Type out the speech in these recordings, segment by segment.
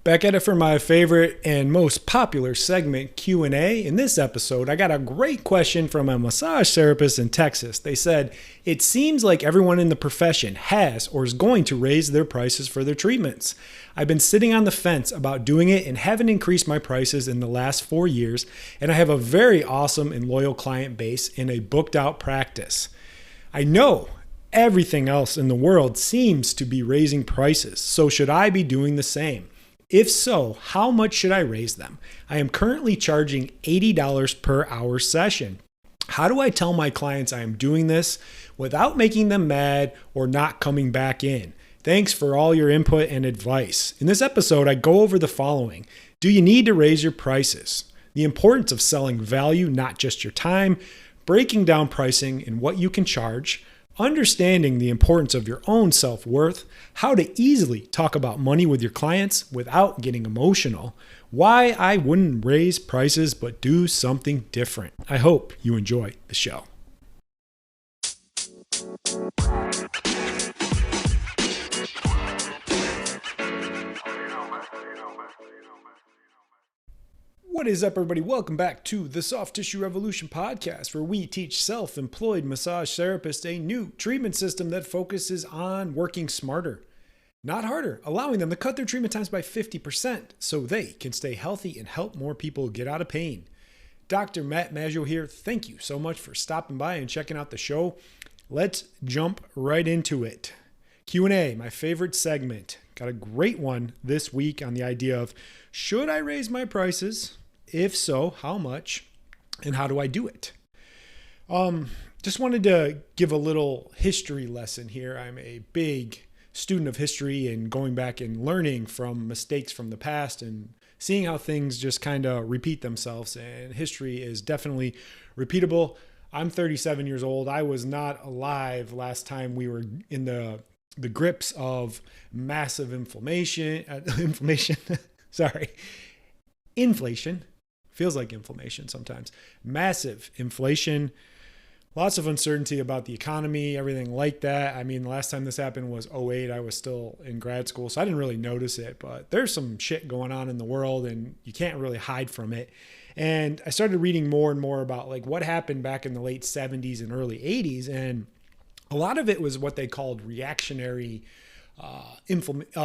Back at it for my favorite and most popular segment, Q&A. In this episode, I got a great question from a massage therapist in Texas. They said, it seems like everyone in the profession has or is going to raise their prices for their treatments. I've been sitting on the fence about doing it and haven't increased my prices in the last 4 years, and I have a very awesome and loyal client base in a booked out practice. I know everything else in the world seems to be raising prices, so should I be doing the same? If so, how much should I raise them? I am currently charging $80 per hour session. How do I tell my clients I am doing this without making them mad or not coming back in? Thanks for all your input and advice. In this episode, I go over the following. Do you need to raise your prices? The importance of selling value, not just your time, breaking down pricing and what you can charge, understanding the importance of your own self-worth, how to easily talk about money with your clients without getting emotional, why I wouldn't raise prices but do something different. I hope you enjoy the show. What is up, everybody? Welcome back to the Soft Tissue Revolution podcast, where we teach self-employed massage therapists a new treatment system that focuses on working smarter, not harder, allowing them to cut their treatment times by 50% so they can stay healthy and help more people get out of pain. Dr. Matt Maggio here. Thank you so much for stopping by and checking out the show. Let's jump right into it. Q&A, my favorite segment. Got a great one this week on the idea of, should I raise my prices? If so, how much, and how do I do it? Just wanted to give a little history lesson here. I'm a big student of history and going back and learning from mistakes from the past and seeing how things just kind of repeat themselves. And history is definitely repeatable. I'm 37 years old. I was not alive last time we were in the grips of massive inflation. Feels like inflammation sometimes. Massive inflation, lots of uncertainty about the economy, everything like that. I mean, the last time this happened was 2008. I was still in grad school, so I didn't really notice it, but there's some shit going on in the world and you can't really hide from it. And I started reading more and more about like what happened back in the late 70s and early 80s. And a lot of it was what they called reactionary inflation.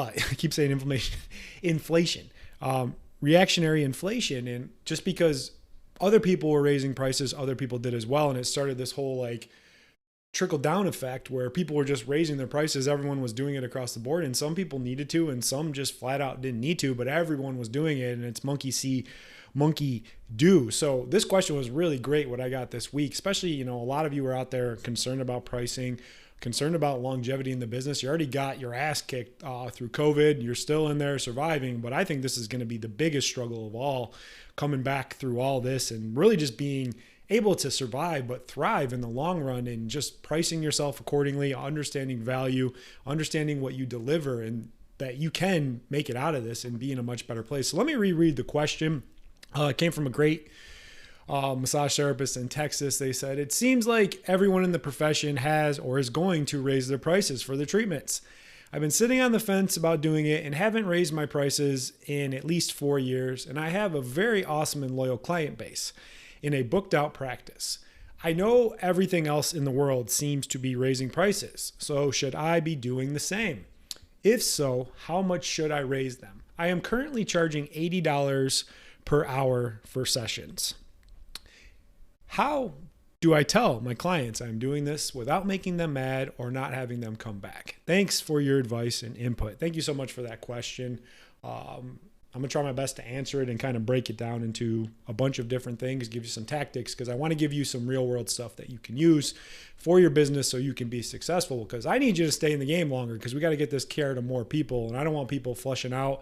Reactionary inflation. And just because other people were raising prices, other people did as well. And it started this whole like trickle down effect where people were just raising their prices. Everyone was doing it across the board, and some people needed to, and some just flat out didn't need to, but everyone was doing it, and it's monkey see, monkey do. So this question was really great what I got this week, especially, a lot of you are out there concerned about pricing, concerned about longevity in the business. You already got your ass kicked through COVID. You're still in there surviving, but I think this is going to be the biggest struggle of all, coming back through all this and really just being able to survive but thrive in the long run, and just pricing yourself accordingly, understanding value, understanding what you deliver, and that you can make it out of this and be in a much better place. So let me reread the question. It came from a great massage therapist in Texas. They said, it seems like everyone in the profession has or is going to raise their prices for their treatments. I've been sitting on the fence about doing it and haven't raised my prices in at least 4 years, and I have a very awesome and loyal client base in a booked out practice. I know everything else in the world seems to be raising prices, so should I be doing the same? If so, how much should I raise them? I am currently charging $80 per hour for sessions. How do I tell my clients I'm doing this without making them mad or not having them come back? Thanks for your advice and input. Thank you so much for that question. I'm going to try my best to answer it and kind of break it down into a bunch of different things, give you some tactics, because I want to give you some real world stuff that you can use for your business so you can be successful, because I need you to stay in the game longer, because we got to get this care to more people, and I don't want people flushing out,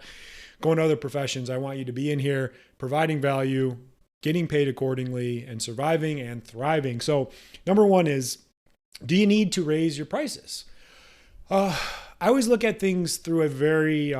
going to other professions. I want you to be in here providing value, getting paid accordingly, and surviving and thriving. So number one is, do you need to raise your prices? I always look at things through a very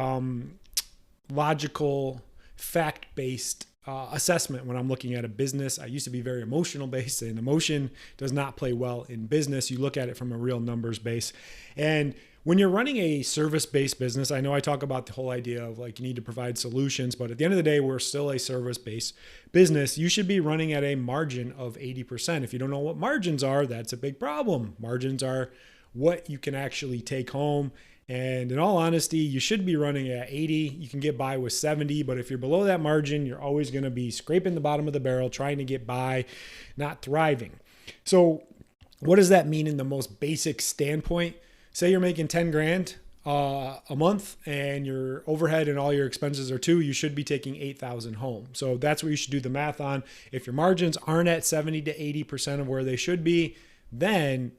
logical, fact-based assessment when I'm looking at a business. I used to be very emotional based, and emotion does not play well in business. You look at it from a real numbers base. And when you're running a service-based business, I know I talk about the whole idea of like you need to provide solutions, but at the end of the day, we're still a service-based business. You should be running at a margin of 80%. If you don't know what margins are, that's a big problem. Margins are what you can actually take home. And in all honesty, you should be running at 80. You can get by with 70, but if you're below that margin, you're always going to be scraping the bottom of the barrel, trying to get by, not thriving. So what does that mean in the most basic standpoint? Say you're making 10 grand a month and your overhead and all your expenses are 2, you should be taking 8,000 home. So that's what you should do the math on. If your margins aren't at 70 to 80% of where they should be, then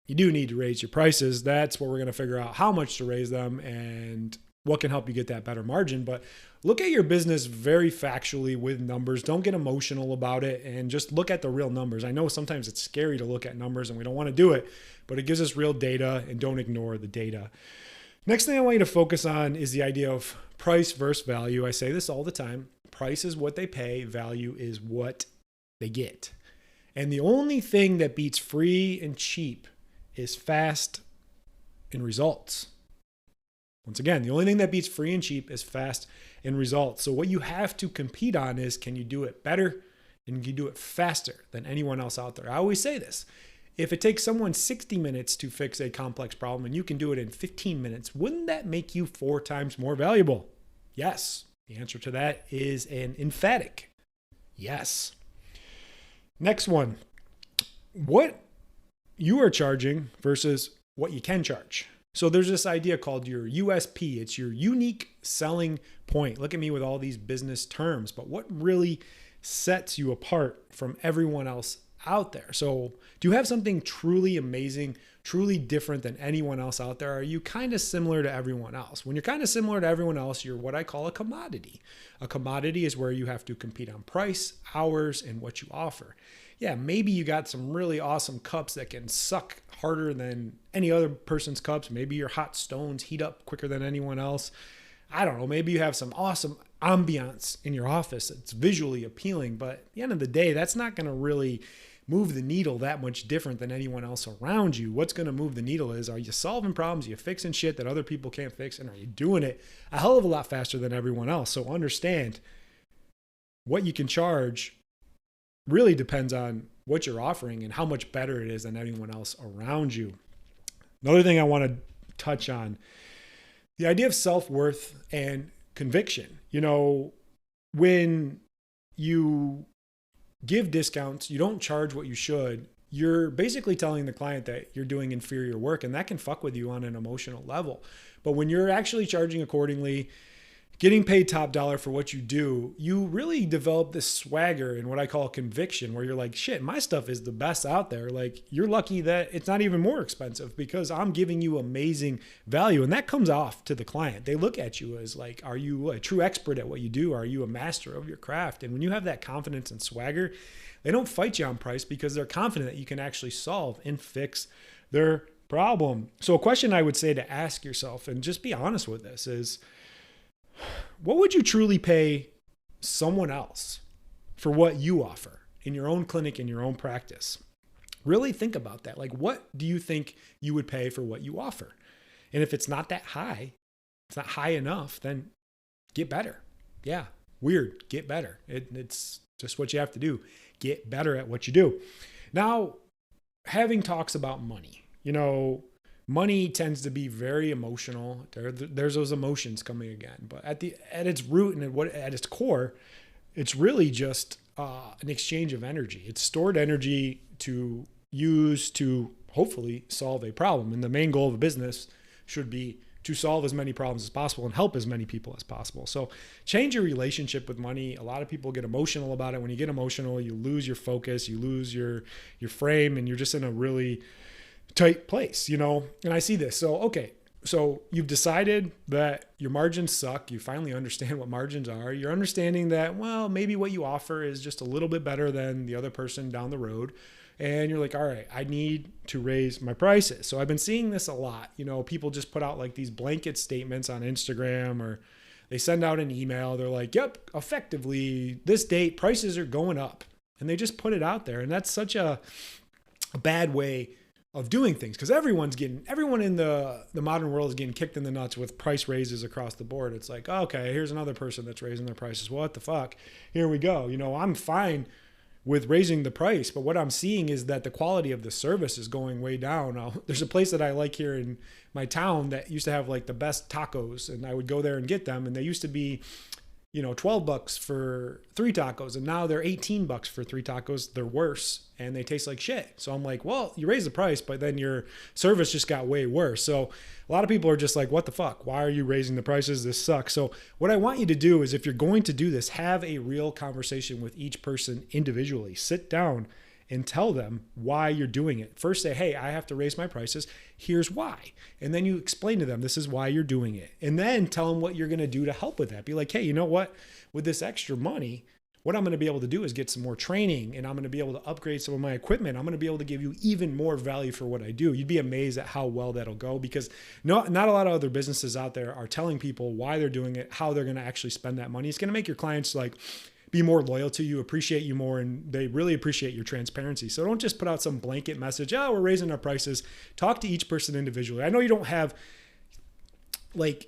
you do need to raise your prices. That's where we're going to figure out how much to raise them and what can help you get that better margin. But look at your business very factually with numbers. Don't get emotional about it and just look at the real numbers. I know sometimes it's scary to look at numbers and we don't want to do it, but it gives us real data, and don't ignore the data. Next thing I want you to focus on is the idea of price versus value. I say this all the time. Price is what they pay. Value is what they get. And the only thing that beats free and cheap is fast and results. Once again, the only thing that beats free and cheap is fast and results. So what you have to compete on is, can you do it better and can you do it faster than anyone else out there? I always say this. If it takes someone 60 minutes to fix a complex problem and you can do it in 15 minutes, wouldn't that make you 4 times more valuable? Yes. The answer to that is an emphatic yes. Next one. What you are charging versus what you can charge. So there's this idea called your USP. It's your unique selling point. Look at me with all these business terms, but what really sets you apart from everyone else out there? So do you have something truly amazing, truly different than anyone else out there? Are you kind of similar to everyone else? When you're kind of similar to everyone else, you're what I call a commodity. A commodity is where you have to compete on price, hours, and what you offer. Yeah, maybe you got some really awesome cups that can suck harder than any other person's cups. Maybe your hot stones heat up quicker than anyone else. I don't know. Maybe you have some awesome ambiance in your office that's visually appealing, but at the end of the day, that's not going to really move the needle that much different than anyone else around you. What's going to move the needle is, are you solving problems? Are you fixing shit that other people can't fix? And are you doing it a hell of a lot faster than everyone else? So understand what you can charge really depends on what you're offering and how much better it is than anyone else around you. Another thing I want to touch on, the idea of self-worth and conviction. You know, when you give discounts, you don't charge what you should, you're basically telling the client that you're doing inferior work, and that can fuck with you on an emotional level. But when you're actually charging accordingly, getting paid top dollar for what you do, you really develop this swagger and what I call conviction, where you're like, shit, my stuff is the best out there. Like, you're lucky that it's not even more expensive because I'm giving you amazing value. And that comes off to the client. They look at you as like, are you a true expert at what you do? Are you a master of your craft? And when you have that confidence and swagger, they don't fight you on price because they're confident that you can actually solve and fix their problem. So a question I would say to ask yourself, and just be honest with this, is, what would you truly pay someone else for what you offer in your own clinic, in your own practice? Really think about that. Like, what do you think you would pay for what you offer? And if it's not that high, it's not high enough, then get better. Yeah, weird, get better. It's just what you have to do. Get better at what you do. Now, having talks about money, you know, money tends to be very emotional. There's those emotions coming again, but at its root and at its core, it's really just an exchange of energy. It's stored energy to use to hopefully solve a problem. And the main goal of a business should be to solve as many problems as possible and help as many people as possible. So change your relationship with money. A lot of people get emotional about it. When you get emotional, you lose your focus, you lose your frame, and you're just in a really tight place, you know? And I see this. So, okay. So you've decided that your margins suck. You finally understand what margins are. You're understanding that, well, maybe what you offer is just a little bit better than the other person down the road. And you're like, all right, I need to raise my prices. So I've been seeing this a lot. You know, people just put out like these blanket statements on Instagram, or they send out an email. They're like, yep, effectively this date prices are going up. And they just put it out there. And that's such a bad way of doing things, because everyone in the modern world is getting kicked in the nuts with price raises across the board. It's like, okay, here's another person that's raising their prices. What the fuck? Here we go. I'm fine with raising the price, but what I'm seeing is that the quality of the service is going way down. Now, there's a place that I like here in my town that used to have like the best tacos, and I would go there and get them, and they used to be $12 for 3 tacos, and now they're $18 for 3 tacos. They're worse and they taste like shit. So I'm like, well, you raise the price, but then your service just got way worse. So a lot of people are just like, what the fuck? Why are you raising the prices? This sucks. So what I want you to do is, if you're going to do this, have a real conversation with each person individually. Sit down and tell them why you're doing it. First say, hey, I have to raise my prices. Here's why. And then you explain to them, this is why you're doing it. And then tell them what you're going to do to help with that. Be like, hey, you know what? With this extra money, what I'm going to be able to do is get some more training, and I'm going to be able to upgrade some of my equipment. I'm going to be able to give you even more value for what I do. You'd be amazed at how well that'll go, because not a lot of other businesses out there are telling people why they're doing it, how they're going to actually spend that money. It's going to make your clients be more loyal to you, appreciate you more, and they really appreciate your transparency. So don't just put out some blanket message, oh, we're raising our prices. Talk to each person individually. I know you don't have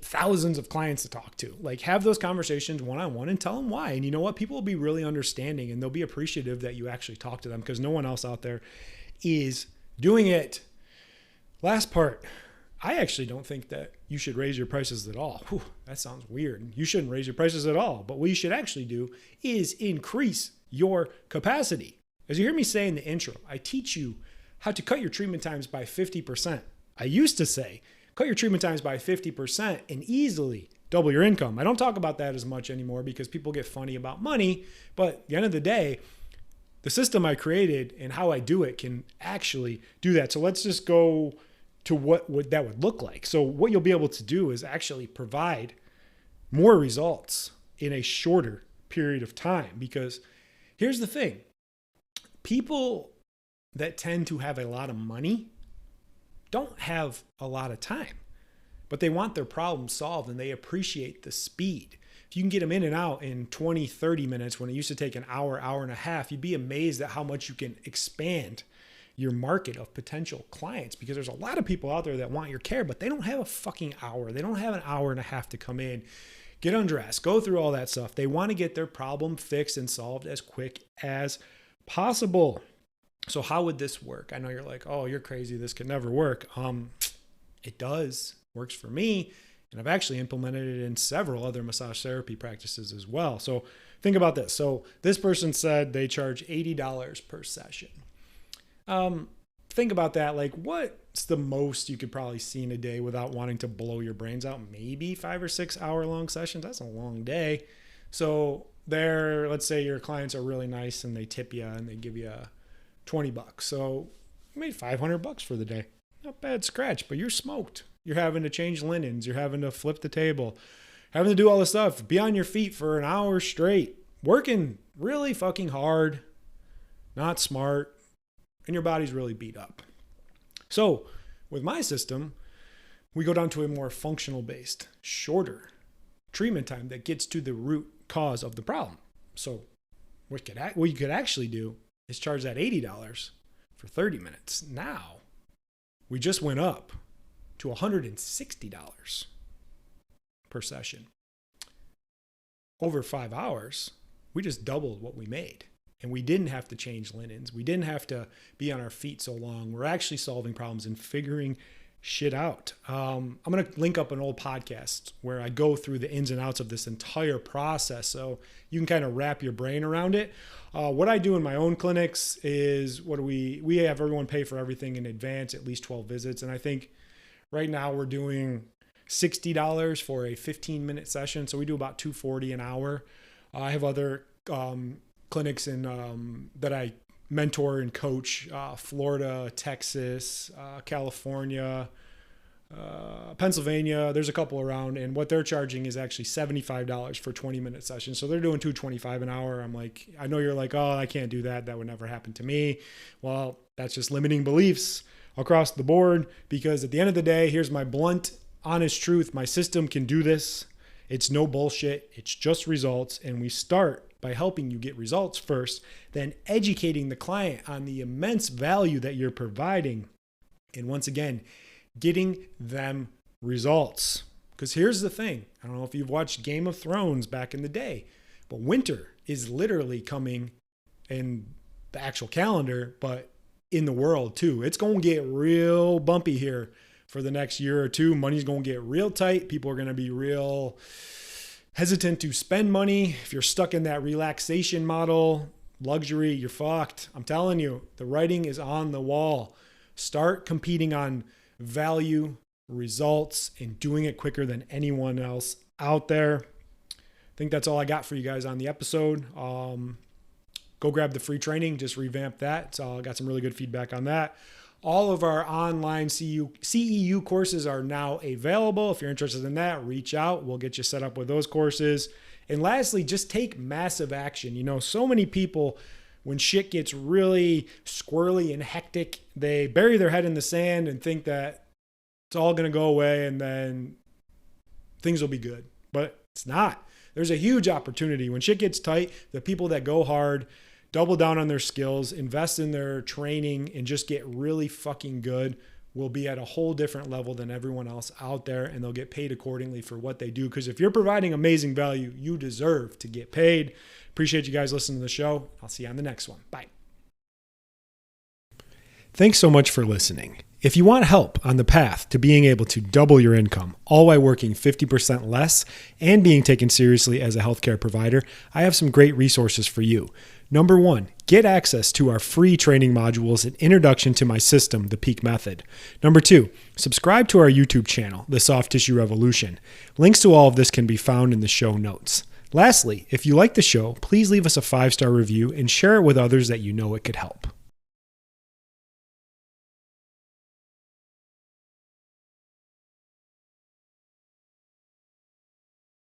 thousands of clients to talk to. Have those conversations one-on-one and tell them why. And you know what? People will be really understanding, and they'll be appreciative that you actually talk to them, because no one else out there is doing it. Last part, I actually don't think that you should raise your prices at all. Whew, that sounds weird. You shouldn't raise your prices at all. But what you should actually do is increase your capacity. As you hear me say in the intro, I teach you how to cut your treatment times by 50%. I used to say, cut your treatment times by 50% and easily double your income. I don't talk about that as much anymore because people get funny about money. But at the end of the day, the system I created and how I do it can actually do that. So let's just go to what that would look like. So what you'll be able to do is actually provide more results in a shorter period of time. Because here's the thing, people that tend to have a lot of money don't have a lot of time, but they want their problem solved and they appreciate the speed. If you can get them in and out in 20, 30 minutes when it used to take an hour, hour and a half, you'd be amazed at how much you can expand your market of potential clients, because there's a lot of people out there that want your care, but they don't have a fucking hour. They don't have an hour and a half to come in, get undressed, go through all that stuff. They want to get their problem fixed and solved as quick as possible. So how would this work? I know you're like, oh, you're crazy. This could never work. It does. Works for me. And I've actually implemented it in several other massage therapy practices as well. So think about this. So this person said they charge $80 per session. Think about that. What's the most you could probably see in a day without wanting to blow your brains out? Maybe 5 or 6 hour long sessions. That's a long day. So let's say your clients are really nice and they tip you and they give you $20. So you made $500 for the day. Not bad scratch, but you're smoked. You're having to change linens. You're having to flip the table, having to do all this stuff, be on your feet for an hour straight, working really fucking hard, not smart, and your body's really beat up. So with my system, we go down to a more functional based, shorter treatment time that gets to the root cause of the problem. So what you could actually do is charge that $80 for 30 minutes. Now we just went up to $160 per session. Over 5 hours, we just doubled what we made. And we didn't have to change linens. We didn't have to be on our feet so long. We're actually solving problems and figuring shit out. I'm going to link up an old podcast where I go through the ins and outs of this entire process so you can kind of wrap your brain around it. What I do in my own clinics is we have everyone pay for everything in advance, at least 12 visits. And I think right now we're doing $60 for a 15-minute session. So we do about $240 an hour. I have other clinics that I mentor and coach, Florida, Texas, California, Pennsylvania. There's a couple around, and what they're charging is actually $75 for 20-minute sessions. So they're doing $225 an hour. I'm like, I know you're like, oh, I can't do that. That would never happen to me. Well, that's just limiting beliefs across the board, because at the end of the day, here's my blunt, honest truth. My system can do this. It's no bullshit. It's just results. And we start by helping you get results first, then educating the client on the immense value that you're providing And once again, getting them results. Because here's the thing. I don't know if you've watched Game of Thrones back in the day, but winter is literally coming in the actual calendar, but in the world too. It's going to get real bumpy here for the next year or two. Money's going to get real tight. People are going to be real hesitant to spend money. If you're stuck in that relaxation model, luxury, you're fucked. I'm telling you, the writing is on the wall. Start competing on value, results, and doing it quicker than anyone else out there. I think that's all I got for you guys on the episode. Go grab the free training, just revamp that. So I got some really good feedback on that. All of our online CEU courses are now available. If you're interested in that, reach out. We'll get you set up with those courses. And lastly, just take massive action. You know, so many people, when shit gets really squirrely and hectic, they bury their head in the sand and think that it's all going to go away and then things will be good. But it's not. There's a huge opportunity. When shit gets tight, the people that go hard, double down on their skills, invest in their training, and just get really fucking good will be at a whole different level than everyone else out there, and they'll get paid accordingly for what they do. Because if you're providing amazing value, you deserve to get paid. Appreciate you guys listening to the show. I'll see you on the next one. Bye. Thanks so much for listening. If you want help on the path to being able to double your income, all while working 50% less and being taken seriously as a healthcare provider, I have some great resources for you. Number one, get access to our free training modules and introduction to my system, the Peak Method. Number two, subscribe to our YouTube channel, The Soft Tissue Revolution. Links to all of this can be found in the show notes. Lastly, if you like the show, please leave us a 5-star review and share it with others that you know it could help.